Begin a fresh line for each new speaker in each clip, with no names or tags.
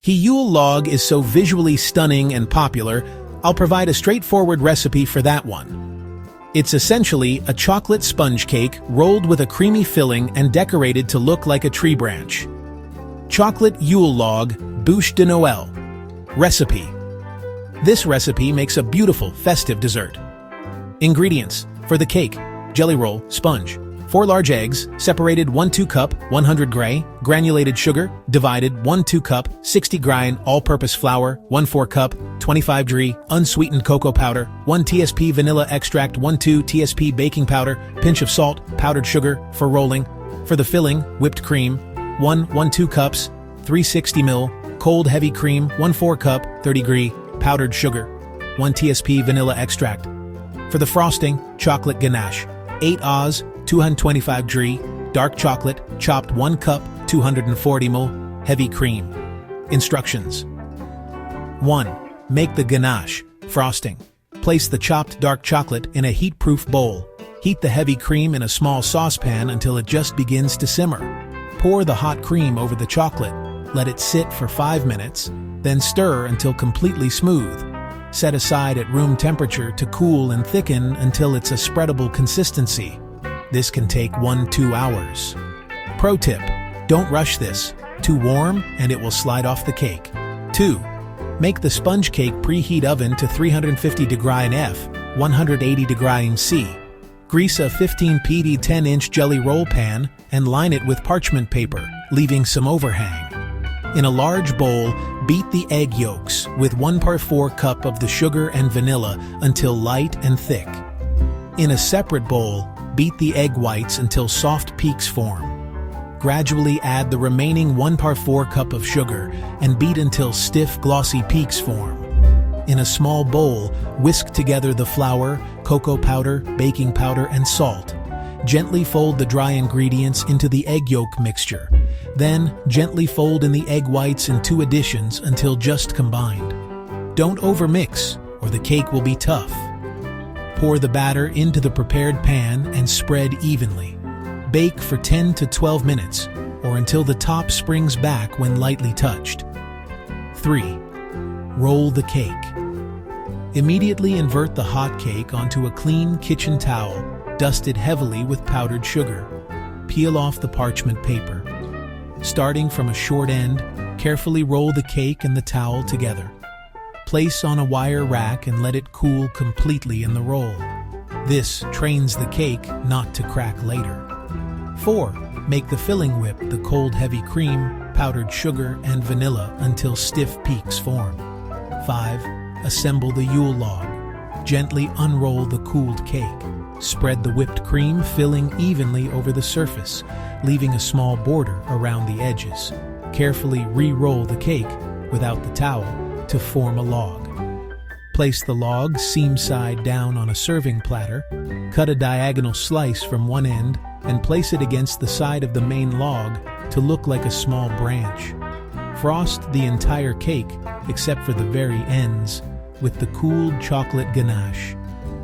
Yule log is so visually stunning and popular, I'll provide a straightforward recipe for that one. It's essentially a chocolate sponge cake rolled with a creamy filling and decorated to look like a tree branch. Chocolate Yule log, Bûche de Noël. Recipe. This recipe makes a beautiful, festive dessert. Ingredients. For the cake: jelly roll, sponge, 4 large eggs, separated 1/2 cup, 100 gray, granulated sugar, divided 1/2 cup, 60 grind, all-purpose flour, 1/4 cup, 25 g, unsweetened cocoa powder, 1 tsp vanilla extract, 1/2 tsp baking powder, pinch of salt, powdered sugar, for rolling. For the filling, whipped cream, 1/2 cups, 360 ml, cold heavy cream, 1/4 cup, 30 g, powdered sugar, 1 tsp vanilla extract. For the frosting, chocolate ganache, 8 Oz, 225 g, dark chocolate, chopped 1 cup, 240 ml, heavy cream. Instructions. 1. Make the ganache, frosting. Place the chopped dark chocolate in a heat-proof bowl. Heat the heavy cream in a small saucepan until it just begins to simmer. Pour the hot cream over the chocolate. Let it sit for 5 minutes, then stir until completely smooth. Set aside at room temperature to cool and thicken until it's a spreadable consistency. This can take 1-2 hours. Pro tip: don't rush this. Too warm and it will slide off the cake. 2. Make the sponge cake preheat oven to 350 degrees F, 180 degrees C. Grease a 15 pd 10-inch jelly roll pan and line it with parchment paper, leaving some overhang. In a large bowl, beat the egg yolks with 1/4 cup of the sugar and vanilla until light and thick. In a separate bowl, beat the egg whites until soft peaks form. Gradually add the remaining 1/4 cup of sugar and beat until stiff, glossy peaks form. In a small bowl, whisk together the flour, cocoa powder, baking powder, and salt. Gently fold the dry ingredients into the egg yolk mixture. Then, gently fold in the egg whites and 2 additions until just combined. Don't overmix, or the cake will be tough. Pour the batter into the prepared pan and spread evenly. Bake for 10 to 12 minutes, or until the top springs back when lightly touched. 3. Roll the cake. Immediately invert the hot cake onto a clean kitchen towel, dusted heavily with powdered sugar. Peel off the parchment paper. Starting from a short end, carefully roll the cake and the towel together. Place on a wire rack and let it cool completely in the roll. This trains the cake not to crack later. 4. Make the filling whip the cold heavy cream, powdered sugar, and vanilla until stiff peaks form. 5. Assemble the Yule log. Gently unroll the cooled cake. Spread the whipped cream filling evenly over the surface, leaving a small border around the edges. Carefully re-roll the cake, without the towel, to form a log. Place the log seam side down on a serving platter, cut a diagonal slice from one end, and place it against the side of the main log to look like a small branch. Frost the entire cake, except for the very ends, with the cooled chocolate ganache.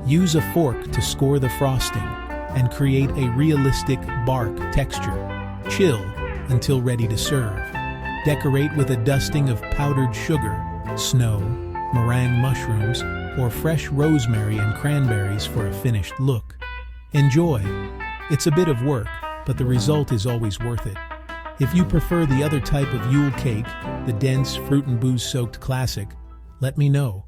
Use a fork to score the frosting and create a realistic bark texture. Chill until ready to serve. Decorate with a dusting of powdered sugar, snow, meringue mushrooms, or fresh rosemary and cranberries for a finished look. Enjoy! It's a bit of work, but the result is always worth it. If you prefer the other type of Yule cake, the dense fruit and booze-soaked classic, let me know.